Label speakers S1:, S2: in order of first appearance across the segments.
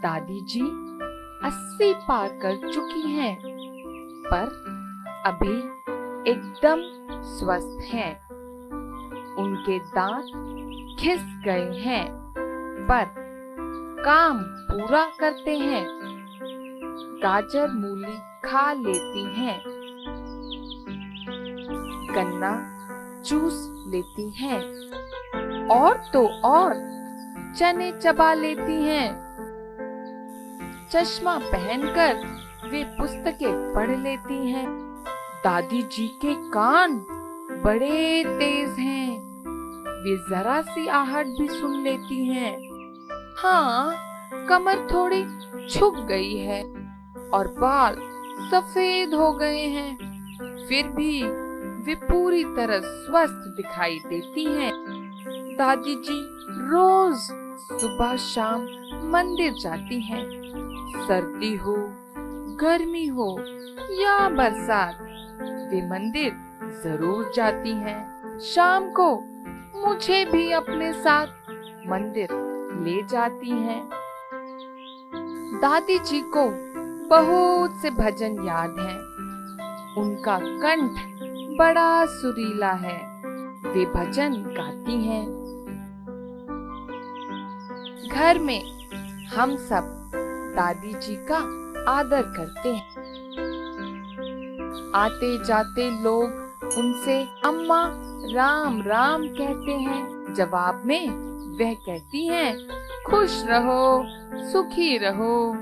S1: दादी जी 80 पार कर चुकी हैं, पर अभी एकदम स्वस्थ हैं। उनके दांत घिस गए हैं, पर काम पूरा करते हैं। गाजर मूली खा लेती हैं, गन्ना जूस लेती हैं, और तो और चने चबा लेती हैं। चश्मा पहनकर वे पुस्तकें पढ़ लेती हैं। दादी जी के कान बड़े तेज हैं, वे जरा सी आहट भी सुन लेती हैं। हाँ, कमर थोड़ी झुक गई है और बाल सफेद हो गए हैं, फिर भी वे पूरी तरह स्वस्थ दिखाई देती हैं। दादी जी रोज सुबह शाम मंदिर जाती हैं। सर्दी हो, गर्मी हो या बरसात, वे मंदिर जरूर जाती हैं। शाम को मुझे भी अपने साथ मंदिर ले जाती हैं। दादी जी को बहुत से भजन याद हैं। उनका कंठ बड़ा सुरीला है, वे भजन गाती हैं। घर में हम सब दादी जी का आदर करते हैं। आते जाते लोग उनसे अम्मा राम राम कहते हैं। जवाब में वह कहती हैं, खुश रहो, सुखी रहो।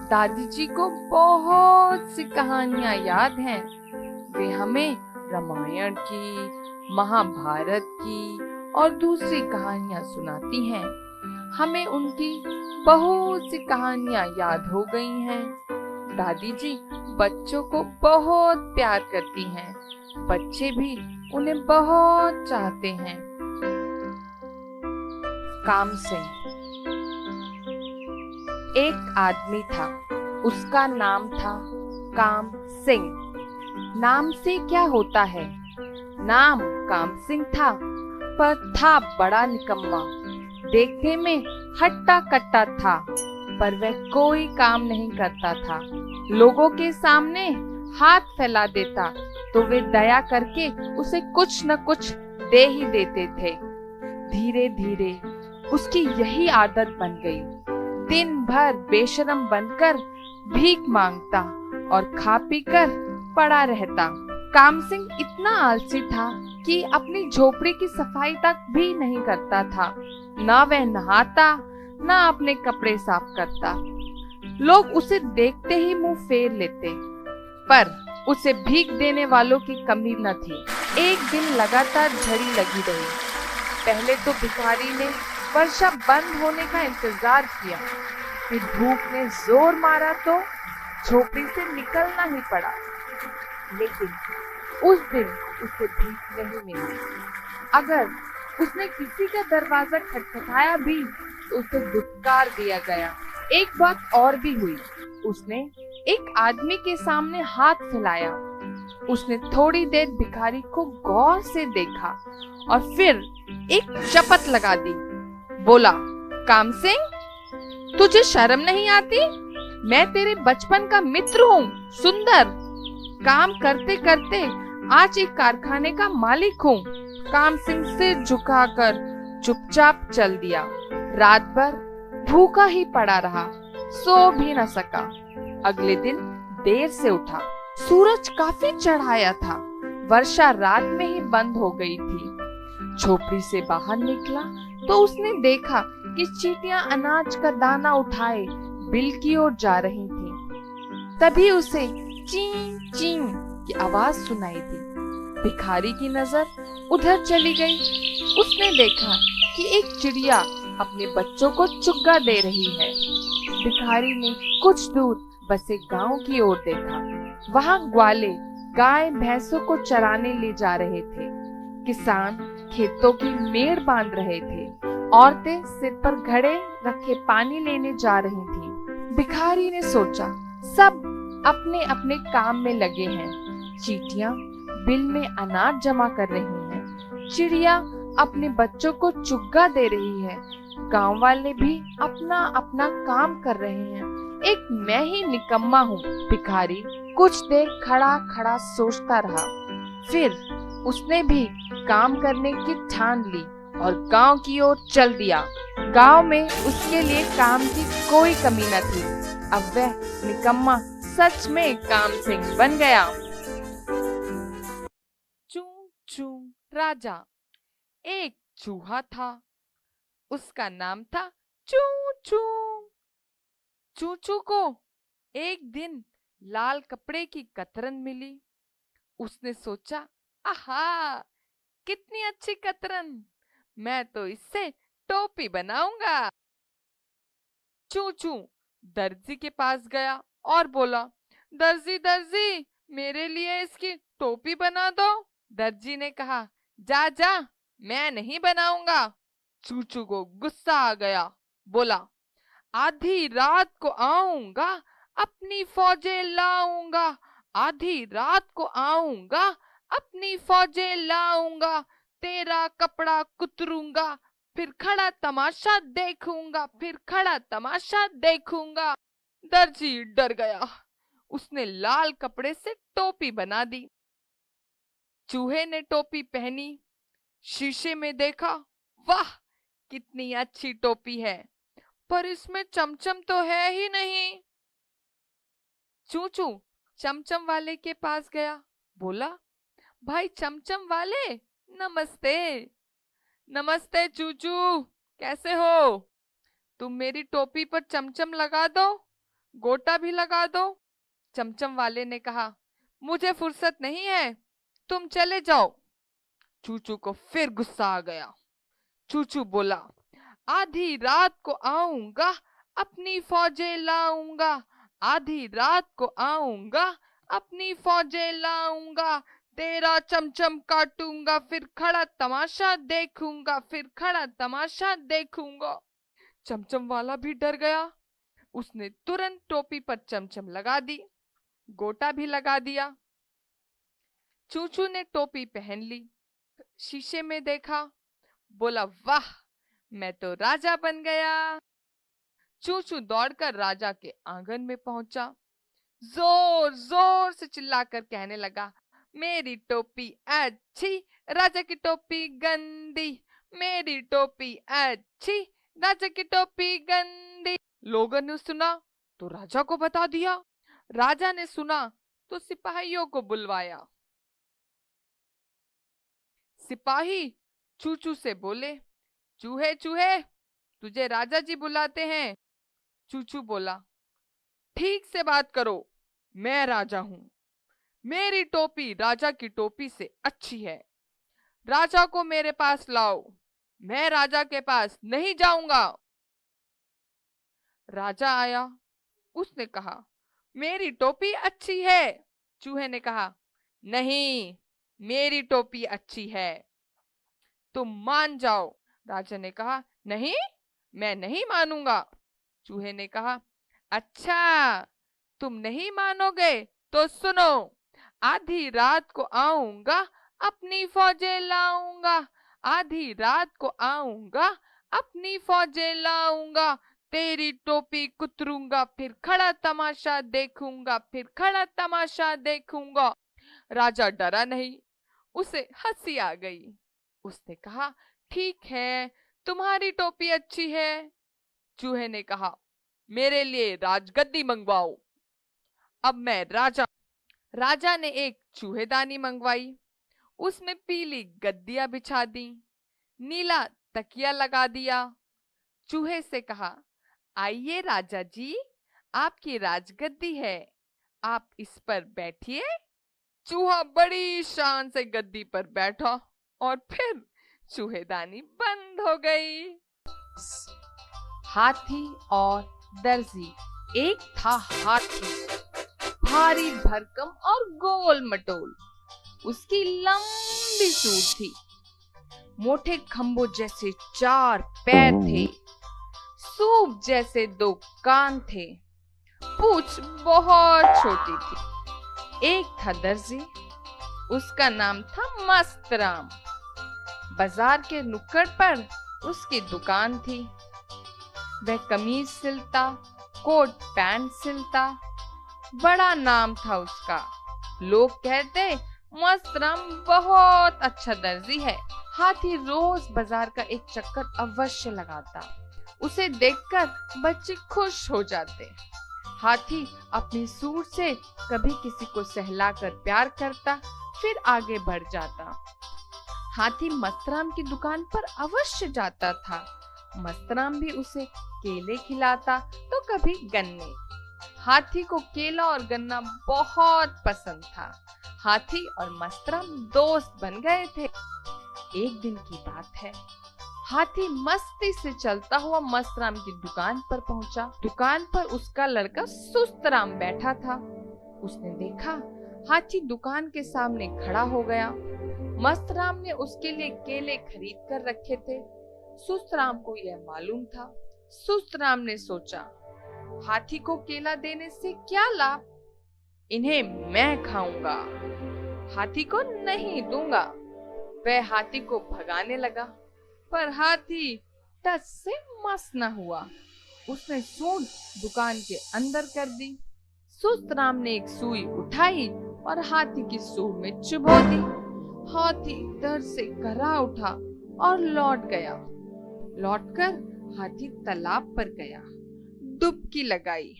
S1: दादी जी को बहुत सी कहानियां याद हैं। वे हमें रामायण की, महाभारत की और दूसरी कहानियां सुनाती हैं। हमें उनकी बहुत सी कहानियां याद हो गई हैं। दादी जी बच्चों को बहुत प्यार करती हैं। बच्चे भी उन्हें बहुत चाहते हैं। काम सिंह। एक आदमी था, उसका नाम था काम सिंह। नाम से क्या होता है? नाम काम सिंह था, पर था बड़ा निकम्मा। देखने में हट्टा कट्टा था, पर वह कोई काम नहीं करता था। लोगों के सामने हाथ फैला देता तो वे दया करके उसे कुछ न कुछ दे ही देते थे। धीरे धीरे उसकी यही आदत बन गई। दिन भर बेशरम बनकर भीख मांगता और खा पी कर पड़ा रहता। काम सिंह इतना आलसी था कि अपनी झोपड़ी की सफाई तक भी नहीं करता था। ना वह नहाता, ना अपने कपड़े साफ करता। लोग उसे देखते ही मुंह फेर लेते, पर उसे भीख देने वालों की कमी न थी। एक दिन लगातार झड़ी लगी रही। पहले तो भिखारी ने वर्षा बंद होने का इंतजार किया, फिर धूप ने जोर मारा तो झोपड़ी से निकलना ही पड़ा। लेकिन उस दिन उसे भीख नहीं मिली। अगर उसने किसी का दरवाजा खटखटाया भी तो उसे धुतकार दिया गया। एक बात और भी हुई। उसने एक आदमी के सामने हाथ फैलाया। उसने थोड़ी देर भिखारी को गौर से देखा और फिर एक शपथ लगा दी। बोला, काम सिंह, तुझे शर्म नहीं आती? मैं तेरे बचपन का मित्र हूँ, सुंदर। काम करते करते आज एक कारखाने का मालिक हूँ। काम सिंह सिर झुकाकर चुपचाप चल दिया। रात भर भूखा ही पड़ा रहा, सो भी न सका। अगले दिन देर से उठा। सूरज काफी चढ़ाया था। वर्षा रात में ही बंद हो गई थी। झोपड़ी से बाहर निकला तो उसने देखा कि चींटियां अनाज का दाना उठाए बिल की ओर जा रही थीं। तभी उसे चीं चीं की आवाज सुनाई दी। भिखारी की नजर उधर चली गई। उसने देखा कि एक चिड़िया अपने बच्चों को चुग्गा दे रही है। भिखारी ने कुछ दूर बसे गांव की ओर देखा। वहां ग्वाले गाय भैंसों को चराने ले जा रहे थे। किसान खेतों की मेड़ बांध रहे थे। औरतें सिर पर घड़े रखे पानी लेने जा रही थीं। भिखारी ने सोचा, सब अपने अपने काम में लगे हैं। चींटियां बिल में अनाज जमा कर रही हैं। चिड़िया अपने बच्चों को चुग्गा दे रही है। गांव वाले भी अपना अपना काम कर रहे हैं। एक मैं ही निकम्मा हूँ। भिखारी कुछ देर खड़ा खड़ा सोचता रहा। फिर उसने भी काम करने की ठान ली और गांव की ओर चल दिया। गांव में उसके लिए काम की कोई कमी न थी। अब वह निकम्मा सच में काम सिंह बन गया। चू चू राजा। एक चूहा था, उसका नाम था चू चू। चू चू को एक दिन लाल कपड़े की कतरन मिली। उसने सोचा, आहा, कितनी अच्छी कतरन, मैं तो इससे टोपी बनाऊंगा। चू चू दर्जी के पास गया और बोला, दर्जी दर्जी, मेरे लिए इसकी टोपी बना दो। दर्जी ने कहा, जा जा, मैं नहीं बनाऊंगा। चूचू को गुस्सा आ गया। बोला, आधी रात को आऊंगा, अपनी फौजें लाऊंगा। आधी रात को आऊंगा, अपनी फौजें लाऊंगा। तेरा कपड़ा कुतरूंगा, फिर खड़ा तमाशा देखूंगा, फिर खड़ा तमाशा देखूंगा। दर्जी डर गया। उसने लाल कपड़े से टोपी बना दी। चूहे ने टोपी पहनी, शीशे में देखा, वाह, कितनी अच्छी टोपी है, पर इसमें चमचम तो है ही नहीं। चूचू चमचम वाले के पास गया। बोला, भाई चमचम वाले, नमस्ते। नमस्ते चूचू, कैसे हो? तुम मेरी टोपी पर चमचम लगा दो, गोटा भी लगा दो। चमचम वाले ने कहा, मुझे फुर्सत नहीं है, तुम चले जाओ। चूचू को फिर गुस्सा आ गया। चूचू बोला, आधी रात को आऊंगा, अपनी फौजें लाऊंगा। आधी रात को आऊंगा, अपनी फौजें लाऊंगा। तेरा चमचम काटूंगा, फिर खड़ा तमाशा देखूंगा, फिर खड़ा तमाशा देखूंगा। चमचम वाला भी डर गया। उसने तुरंत टोपी पर चमचम लगा दी, गोटा भी लगा दिया। चूचू ने टोपी पहन ली, शीशे में देखा, बोला, वाह, मैं तो राजा बन गया। चूचू दौड़कर राजा के आंगन में पहुंचा। जोर जोर से चिल्लाकर कहने लगा, मेरी टोपी अच्छी, राजा की टोपी गंदी। मेरी टोपी अच्छी, राजा की टोपी गंदी। लोगों ने सुना तो राजा को बता दिया। राजा ने सुना तो सिपाहियों को बुलवाया। सिपाही चूचू से बोले, चूहे चूहे, तुझे राजा जी बुलाते हैं। चूचू बोला, ठीक से बात करो, मैं राजा हूं। मेरी टोपी राजा की टोपी से अच्छी है। राजा को मेरे पास लाओ, मैं राजा के पास नहीं जाऊंगा। राजा आया। उसने कहा, मेरी टोपी अच्छी है। चूहे ने कहा, नहीं, मेरी टोपी अच्छी है, तुम मान जाओ। राजा ने कहा, नहीं, मैं नहीं मानूंगा। चूहे ने कहा, अच्छा, तुम नहीं मानोगे तो सुनो। आधी रात को आऊंगा, अपनी फौजें लाऊंगा। आधी रात को आऊंगा, अपनी फौजें लाऊंगा। तेरी टोपी कुतरूंगा, फिर खड़ा तमाशा देखूंगा, फिर खड़ा तमाशा देखूंगा। राजा डरा नहीं, उसे हंसी आ गई। उसने कहा, ठीक है, तुम्हारी टोपी अच्छी है। चूहे ने कहा, मेरे लिए राजगद्दी मंगवाओ, अब मैं राजा। राजा ने एक चूहेदानी मंगवाई, उसमें पीली गद्दियां बिछा दी, नीला तकिया लगा दिया। चूहे से कहा, आइए राजा जी, आपकी राजगद्दी है, आप इस पर बैठिए। चूहा बड़ी शान से गद्दी पर बैठा और फिर चूहेदानी बंद हो गई। हाथी और दर्जी। एक था हाथी, भारी भरकम और गोल मटोल। उसकी लंबी सूंड थी, मोटे खंभों जैसे 4 पैर थे, सूप जैसे 2 कान थे, पूंछ बहुत छोटी थी। एक था दर्जी, उसका नाम था मस्त राम। बाजार के नुक्कड़ पर उसकी दुकान थी। वह कमीज सिलता, कोट पैंट सिलता। बड़ा नाम था उसका। लोग कहते मस्तराम बहुत अच्छा दर्जी है। हाथी रोज बाजार का एक चक्कर अवश्य लगाता। उसे देखकर बच्चे खुश हो जाते। हाथी अपने सूर से कभी किसी को सहलाकर प्यार करता, फिर आगे बढ़ जाता। हाथी मस्तराम की दुकान पर अवश्य जाता था। मस्तराम भी उसे केले खिलाता तो कभी गन्ने। हाथी को केला और गन्ना बहुत पसंद था। हाथी और मस्तराम दोस्त बन गए थे। एक दिन की बात है, हाथी मस्ती से चलता हुआ मस्तराम की दुकान पर पहुंचा। दुकान पर उसका लड़का सुस्तराम बैठा था। उसने देखा हाथी दुकान के सामने खड़ा हो गया। मस्तराम ने उसके लिए केले खरीद कर रखे थे। सुस्तराम को यह मालूम था। सुस्तराम ने सोचा, हाथी को केला देने से क्या लाभ, इन्हें मैं खाऊंगा, हाथी को नहीं दूंगा। वह हाथी को भगाने लगा, पर हाथी टस से मस न हुआ। उसने सूंड दुकान के अंदर कर दी। सुस्तराम ने एक सुई उठाई और हाथी की सूंड में चुभो दी। हाथी दर्द से कराह उठा और लौट गया। लौटकर हाथी तालाब पर गया, डुबकी लगाई,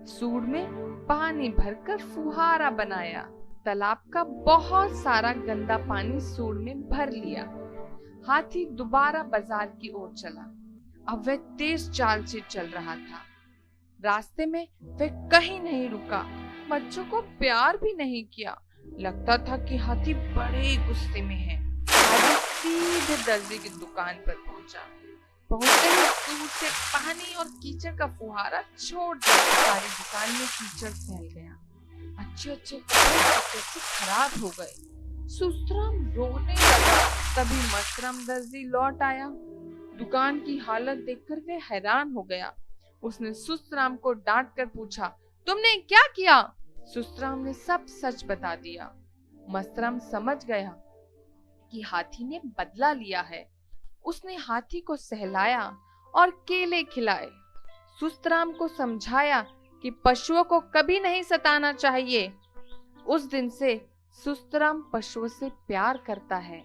S1: सूंड में पानी भरकर फुहारा बनाया। तालाब का बहुत सारा गंदा पानी सूंड में भर लिया। हाथी दोबारा बाजार की ओर चला। अब वह तेज चाल से चल रहा था। रास्ते में वह कहीं नहीं रुका, बच्चों को प्यार भी नहीं किया। लगता था कि हाथी बड़े गुस्से में है। हाथी सीधे दर्जी की दुकान पर पहुंचा। पहुंचते ही दूर से पानी और कीचड़ का फुहारा छोड़ दिया। सारी दुकान में कीचड़ फैल गया। अच्छे कपड़े खराब हो गए। सुस्तराम रोने लगा। तभी मस्तराम दर्जी लौट आया। दुकान की हालत देखकर वह हैरान हो गया। उसने सुस्तराम को डांट कर पूछा, तुमने क्या किया? सुस्तराम ने सब सच बता दिया। मस्तराम समझ गया कि हाथी ने बदला लिया है। उसने हाथी को सहलाया और केले खिलाए। सुस्तराम को समझाया कि पशुओं को कभी नहीं सताना चाहिए। उस दिन से सुस्तराम पशुओं से प्यार करता है।